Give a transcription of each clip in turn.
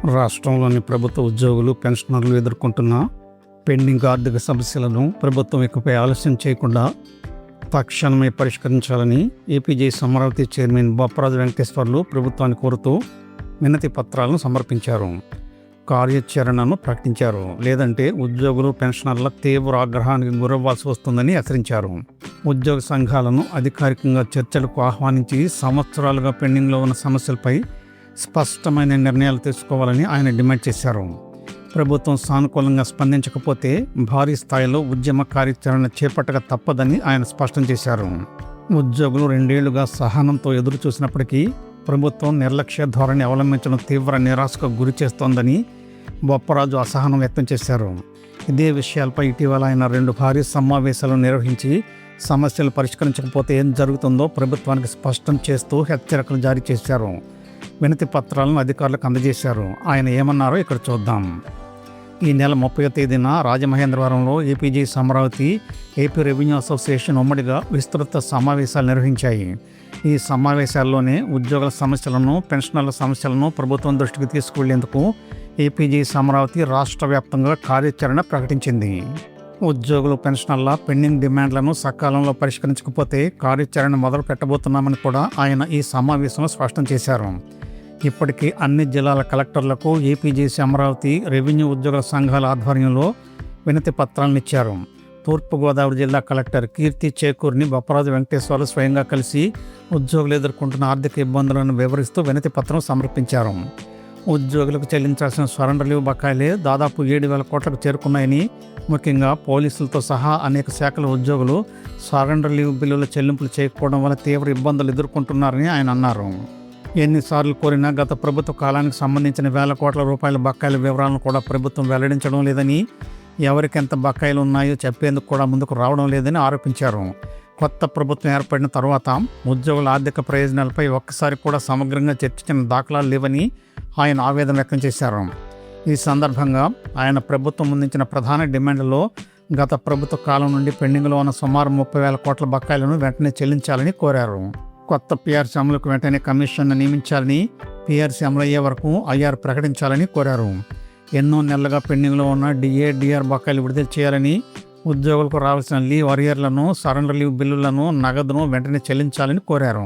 రాష్ట్రంలోని ప్రభుత్వ ఉద్యోగులు, పెన్షనర్లు ఎదుర్కొంటున్న పెండింగ్ ఆర్థిక సమస్యలను ప్రభుత్వం ఇకపై ఆలస్యం చేయకుండా తక్షణమే పరిష్కరించాలని ఏపీజేఏసీ అమరావతి చైర్మన్ బొప్పరాజు వెంకటేశ్వర్లు ప్రభుత్వాన్ని కోరుతూ వినతి పత్రాలను సమర్పించారు. కార్యాచరణను ప్రకటించారు. లేదంటే ఉద్యోగులు, పెన్షనర్ల తీవ్ర ఆగ్రహానికి గురవ్వాల్సి వస్తుందని హెచ్చరించారు. ఉద్యోగ సంఘాలను అధికారికంగా చర్చలకు ఆహ్వానించి సంవత్సరాలుగా పెండింగ్లో ఉన్న సమస్యలపై స్పష్టమైన నిర్ణయాలు తీసుకోవాలని ఆయన డిమాండ్ చేశారు. ప్రభుత్వం సానుకూలంగా స్పందించకపోతే భారీ స్థాయిలో ఉద్యమ కార్యాచరణ చేపట్టక తప్పదని ఆయన స్పష్టం చేశారు. ఉద్యోగులు 2 ఏళ్లుగా సహనంతో ఎదురు చూసినప్పటికీ ప్రభుత్వం నిర్లక్ష్య ధోరణి అవలంబించడం తీవ్ర నిరాశకు గురి చేస్తోందని బొప్పరాజు అసహనం వ్యక్తం చేశారు. ఇదే విషయాలపై ఇటీవల ఆయన 2 భారీ సమావేశాలు నిర్వహించి సమస్యలు పరిష్కరించకపోతే ఏం జరుగుతుందో ప్రభుత్వానికి స్పష్టం చేస్తూ హెచ్చరికలు జారీ చేశారు. వినతి పత్రాలను అధికారులకు అందజేశారు. ఆయన ఏమన్నారో ఇక్కడ చూద్దాం. ఈ నెల 30వ తేదీన రాజమహేంద్రవరంలో APJAC Amaravati, AP revenue association ఉమ్మడిగా విస్తృత సమావేశాలు నిర్వహించాయి. ఈ సమావేశాల్లోనే ఉద్యోగుల సమస్యలను, పెన్షనర్ల సమస్యలను ప్రభుత్వం దృష్టికి తీసుకువెళ్లేందుకు ఏపీజేఏసీ అమరావతి రాష్ట్ర వ్యాప్తంగా కార్యాచరణ ప్రకటించింది. ఉద్యోగులు, పెన్షనర్ల పెండింగ్ డిమాండ్లను సకాలంలో పరిష్కరించకపోతే కార్యాచరణ మొదలు పెట్టబోతున్నామని కూడా ఆయన ఈ సమావేశంలో స్పష్టం చేశారు. ఇప్పటికీ అన్ని జిల్లాల కలెక్టర్లకు ఏపీజేఏసీ అమరావతి రెవెన్యూ ఉద్యోగుల సంఘాల ఆధ్వర్యంలో వినతి పత్రాలను ఇచ్చారు. తూర్పుగోదావరి జిల్లా కలెక్టర్ కీర్తి చేకూరిని బొప్పరాజు వెంకటేశ్వర్లు స్వయంగా కలిసి ఉద్యోగులు ఎదుర్కొంటున్న ఆర్థిక ఇబ్బందులను వివరిస్తూ వినతి పత్రం సమర్పించారు. ఉద్యోగులకు చెల్లించాల్సిన సరెండర్ లీవ్ బకాయిలే దాదాపు 7,000 కోట్లకు చేరుకున్నాయని, ముఖ్యంగా పోలీసులతో సహా అనేక శాఖల ఉద్యోగులు సరెండర్ లీవ్ బిల్లుల చెల్లింపులు చేయకపోవడం వల్ల తీవ్ర ఇబ్బందులు ఎదుర్కొంటున్నారని ఆయన అన్నారు. ఎన్నిసార్లు కోరినా గత ప్రభుత్వ కాలానికి సంబంధించిన వేల కోట్ల రూపాయల బకాయిల వివరాలను కూడా ప్రభుత్వం వెల్లడించడం లేదని, ఎవరికి ఎంత బకాయిలు ఉన్నాయో చెప్పేందుకు కూడా ముందుకు రావడం లేదని ఆరోపించారు. కొత్త ప్రభుత్వం ఏర్పడిన తర్వాత ఉద్యోగుల ఆర్థిక ప్రయోజనాలపై ఒక్కసారి కూడా సమగ్రంగా చర్చించిన దాఖలాలు లేవని ఆయన ఆవేదన వ్యక్తం చేశారు. ఈ సందర్భంగా ఆయన ప్రభుత్వం ముందుంచిన ప్రధాన డిమాండ్లలో గత ప్రభుత్వ కాలం నుండి పెండింగ్లో ఉన్న సుమారు 30,000 కోట్ల బకాయిలను వెంటనే చెల్లించాలని కోరారు. కొత్త పీఆర్సీ అమలుకు వెంటనే కమిషన్ను నియమించాలని, పీఆర్సీ అమలు అయ్యే వరకు ఐఆర్ ప్రకటించాలని కోరారు. ఎన్నో నెలలుగా పెండింగ్లో ఉన్న డిఏ, డిఆర్ బకాయిలు విడుదల చేయాలని, ఉద్యోగులకు రావాల్సిన లీవ్ అరియర్లను, సరెండర్ లీవ్ బిల్లులను, నగదును వెంటనే చెల్లించాలని కోరారు.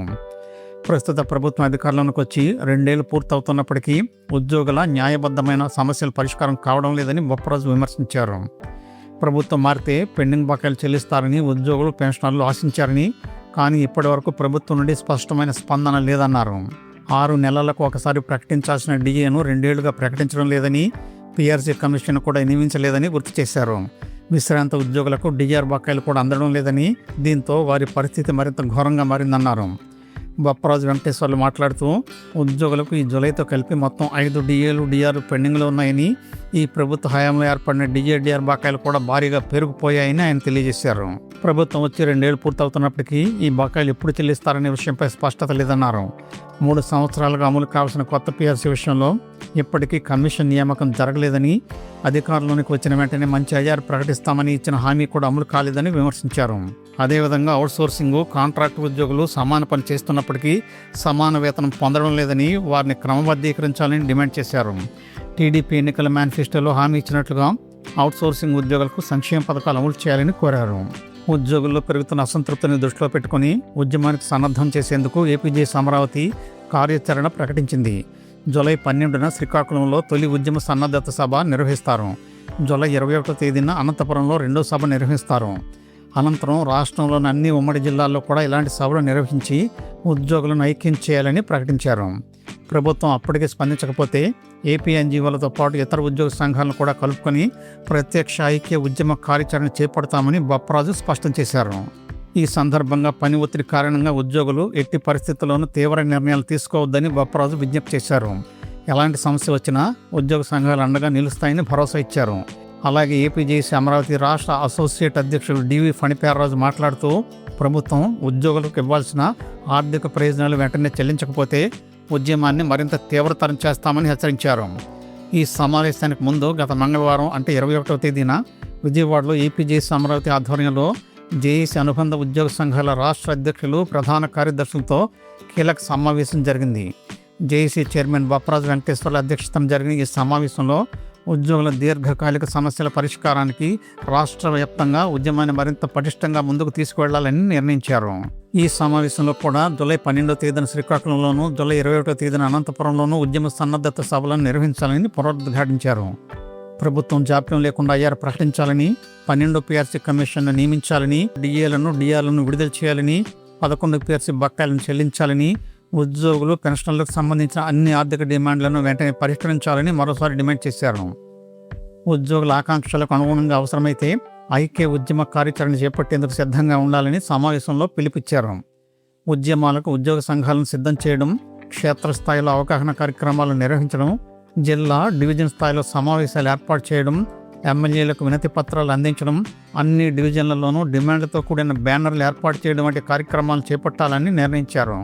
ప్రస్తుత ప్రభుత్వం అధికారంలోకి వచ్చి 2 ఏళ్లు పూర్తవుతున్నప్పటికీ ఉద్యోగుల న్యాయబద్ధమైన సమస్యల పరిష్కారం కావడం లేదని బొప్పరాజు విమర్శించారు. ప్రభుత్వం మారితే పెండింగ్ బకాయిలు చెల్లిస్తారని ఉద్యోగులు, పెన్షనర్లు ఆశించారని, కానీ ఇప్పటి వరకు ప్రభుత్వం నుండి స్పష్టమైన స్పందన లేదన్నారు. 6 నెలలకు ఒకసారి ప్రకటించాల్సిన డిఏను 2 ఏళ్లుగా ప్రకటించడం లేదని, పీఆర్సీ కమిషన్ కూడా నియమించలేదని గుర్తు చేశారు. విశ్రాంత ఉద్యోగులకు డిఆర్ బకాయిలు కూడా అందడం లేదని, దీంతో వారి పరిస్థితి మరింత ఘోరంగా మారిందన్నారు. బొప్పరాజు వెంకటేశ్వర్లు మాట్లాడుతూ ఉద్యోగులకు ఈ జూలైతో కలిపి మొత్తం 5 డిఏలు, డిఆర్ పెండింగ్లో ఉన్నాయని, ఈ ప్రభుత్వ హయాంలో ఏర్పడిన డిఏ, డిఆర్ బకాయిలు కూడా భారీగా పెరిగిపోయాయని ఆయన తెలియజేశారు. ప్రభుత్వం వచ్చి 2 ఏళ్లు పూర్తవుతున్నప్పటికీ ఈ బకాయిలు ఎప్పుడు చెల్లిస్తారనే విషయంపై స్పష్టత లేదన్నారు. 3 సంవత్సరాలుగా అమలు కావాల్సిన కొత్త పీఆర్సీ విషయంలో ఇప్పటికీ కమిషన్ నియామకం జరగలేదని, అధికారంలోనికి వచ్చిన వెంటనే మంచి ఐఆర్ ప్రకటిస్తామని ఇచ్చిన హామీ కూడా అమలు కాలేదని విమర్శించారు. అదేవిధంగా అవుట్సోర్సింగ్, కాంట్రాక్ట్ ఉద్యోగులు సమాన పని చేస్తున్నప్పటికీ సమాన వేతనం పొందడం లేదని, వారిని క్రమబద్ధీకరించాలని డిమాండ్ చేశారు. టీడీపీ ఎన్నికల మేనిఫెస్టోలో హామీ ఇచ్చినట్లుగా అవుట్సోర్సింగ్ ఉద్యోగులకు సంక్షేమ పథకాలు అమలు చేయాలని కోరారు. ఉద్యోగుల్లో పెరుగుతున్న అసంతృప్తిని దృష్టిలో పెట్టుకుని ఉద్యమానికి సన్నద్ధం చేసేందుకు ఏపీజేఏసీ అమరావతి కార్యాచరణ ప్రకటించింది. జూలై 12న శ్రీకాకుళంలో తొలి ఉద్యమ సన్నద్ధత సభ నిర్వహిస్తారు. జూలై 21వ తేదీన అనంతపురంలో 2వ సభ నిర్వహిస్తారు. అనంతరం రాష్ట్రంలోని అన్ని ఉమ్మడి జిల్లాల్లో కూడా ఇలాంటి సభలు నిర్వహించి ఉద్యోగులను ఐక్యం చేయాలని ప్రకటించారు. ప్రభుత్వం అప్పటికే స్పందించకపోతే ఏపీ ఎన్జీఓలతో పాటు ఇతర ఉద్యోగ సంఘాలను కూడా కలుపుకొని ప్రత్యక్ష ఐక్య ఉద్యమ కార్యాచరణ చేపడతామని బొప్పరాజు స్పష్టం చేశారు. ఈ సందర్భంగా పని ఒత్తిడి కారణంగా ఉద్యోగులు ఎట్టి పరిస్థితుల్లోనూ తీవ్ర నిర్ణయాలు తీసుకోవద్దని బొప్పరాజు విజ్ఞప్తి చేశారు. ఎలాంటి సమస్య వచ్చినా ఉద్యోగ సంఘాలు అండగా నిలుస్తాయని భరోసా ఇచ్చారు. అలాగే ఏపీజేఏసీ అమరావతి రాష్ట్ర అసోసియేట్ అధ్యక్షుడు డివి ఫణిపేర్రాజు మాట్లాడుతూ ప్రభుత్వం ఉద్యోగులకు ఇవ్వాల్సిన ఆర్థిక ప్రయోజనాలు వెంటనే చెల్లించకపోతే ఉద్యమాన్ని మరింత తీవ్రతరం చేస్తామని హెచ్చరించారు. ఈ సమావేశానికి ముందు గత మంగళవారం అంటే 21వ తేదీన విజయవాడలో ఏపీజేఏసీ అమరావతి ఆధ్వర్యంలో జేఏసీ అనుబంధ ఉద్యోగ సంఘాల రాష్ట్ర అధ్యక్షులు, ప్రధాన కార్యదర్శులతో కీలక సమావేశం జరిగింది. జేఏసీ చైర్మన్ బొప్పరాజు వెంకటేశ్వర్ల అధ్యక్షతన జరిగిన ఈ సమావేశంలో ఉద్యోగుల దీర్ఘకాలిక సమస్యల పరిష్కారానికి రాష్ట్ర వ్యాప్తంగా ఉద్యమాన్ని మరింత పటిష్టంగా ముందుకు తీసుకువెళ్లాలని నిర్ణయించారు. ఈ సమావేశంలో కూడా జూలై 12వ తేదీన శ్రీకాకుళంలోనూ, జూలై 21వ తేదీన అనంతపురంలోనూ ఉద్యమ సన్నద్ధత సభలను నిర్వహించాలని పునరుద్ఘాటించారు. ప్రభుత్వం జాప్యం లేకుండా ఐఆర్ ప్రకటించాలని, 12 పిఆర్సీ కమిషన్ను నియమించాలని, డిఆర్లను విడుదల చేయాలని, 11 పిఆర్సీ బకాయిలను చెల్లించాలని, ఉద్యోగులు పెన్షన్లకు సంబంధించిన అన్ని ఆర్థిక డిమాండ్లను వెంటనే పరిష్కరించాలని మరోసారి డిమాండ్ చేశారు. ఉద్యోగుల ఆకాంక్షలకు అనుగుణంగా అవసరమైతే ఐక్య ఉద్యమ కార్యాచరణ చేపట్టేందుకు సిద్ధంగా ఉండాలని సమావేశంలో పిలుపునిచ్చారు. ఉద్యమాలకు ఉద్యోగ సంఘాలను సిద్ధం చేయడం, క్షేత్రస్థాయిలో అవగాహన కార్యక్రమాలు నిర్వహించడం, జిల్లా, డివిజన్ స్థాయిలో సమావేశాలు ఏర్పాటు చేయడం, ఎమ్మెల్యేలకు వినతి పత్రాలు అందించడం, అన్ని డివిజన్లలోనూ డిమాండ్లతో కూడిన బ్యానర్లు ఏర్పాటు చేయడం వంటి కార్యక్రమాలు చేపట్టాలని నిర్ణయించారు.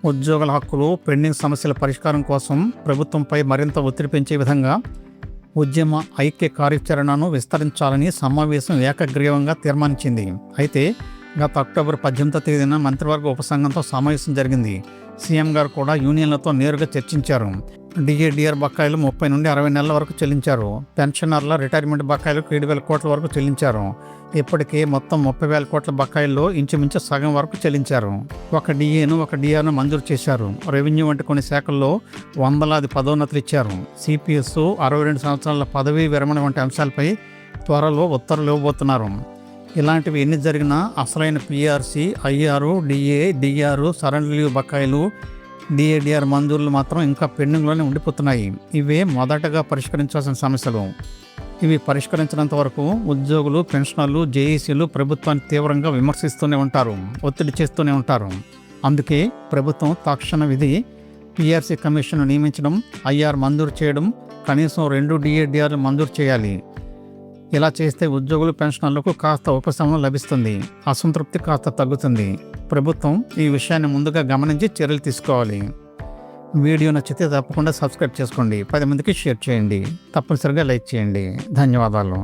ఉద్యోగుల హక్కులు, పెండింగ్ సమస్యల పరిష్కారం కోసం ప్రభుత్వంపై మరింత ఒత్తిడి పెంచే విధంగా ఉద్యమ ఐక్య కార్యాచరణను విస్తరించాలని సమావేశం ఏకగ్రీవంగా తీర్మానించింది. అయితే గత అక్టోబర్ 18వ తేదీన మంత్రివర్గ ఉపసంఘంతో సమావేశం జరిగింది. సీఎం గారు కూడా యూనియన్లతో నేరుగా చర్చించారు. డిఆర్ బకాయిలు 30 నుండి 60 నెలల వరకు చెల్లించారు. పెన్షనర్ల రిటైర్మెంట్ బకాయిలు 7,000 కోట్ల వరకు చెల్లించారు. ఇప్పటికే మొత్తం 30,000 కోట్ల బకాయిల్లో ఇంచుమించు సగం వరకు చెల్లించారు. ఒక డిఆర్ను మంజూరు చేశారు. రెవెన్యూ వంటి కొన్ని శాఖల్లో వందలాది పదోన్నతులు ఇచ్చారు. సిపిఎస్, 62 సంవత్సరాల పదవీ విరమణ వంటి అంశాలపై త్వరలో ఉత్తర్వులు ఇవ్వబోతున్నారు. ఇలాంటివి ఎన్ని జరిగినా అసలైన PRC, IR, DR, surrender leave బకాయిలు, డిఆర్ మంజూరులు మాత్రం ఇంకా పెండింగ్లోనే ఉండిపోతున్నాయి. ఇవే మొదటగా పరిష్కరించాల్సిన సమస్యలు. ఇవి పరిష్కరించినంత వరకు ఉద్యోగులు, పెన్షనర్లు, జేఏసీలు ప్రభుత్వాన్ని తీవ్రంగా విమర్శిస్తూనే ఉంటారు, ఒత్తిడి చేస్తూనే ఉంటారు. అందుకే ప్రభుత్వం తక్షణ విధి పిఆర్సీ కమిషన్ను నియమించడం, ఐఆర్ మంజూరు చేయడం, కనీసం 2 డిఆర్లు మంజూరు చేయాలి. ఇలా చేస్తే ఉద్యోగులు, పెన్షనర్లకు కాస్త ఉపశమనం లభిస్తుంది, అసంతృప్తి కాస్త తగ్గుతుంది. ప్రభుత్వం ఈ విషయాన్ని ముందుగా గమనించి చర్యలు తీసుకోవాలి. వీడియో నచ్చితే తప్పకుండా సబ్స్క్రైబ్ చేసుకోండి, 10 మందికి షేర్ చేయండి, తప్పనిసరిగా లైక్ చేయండి. ధన్యవాదాలు.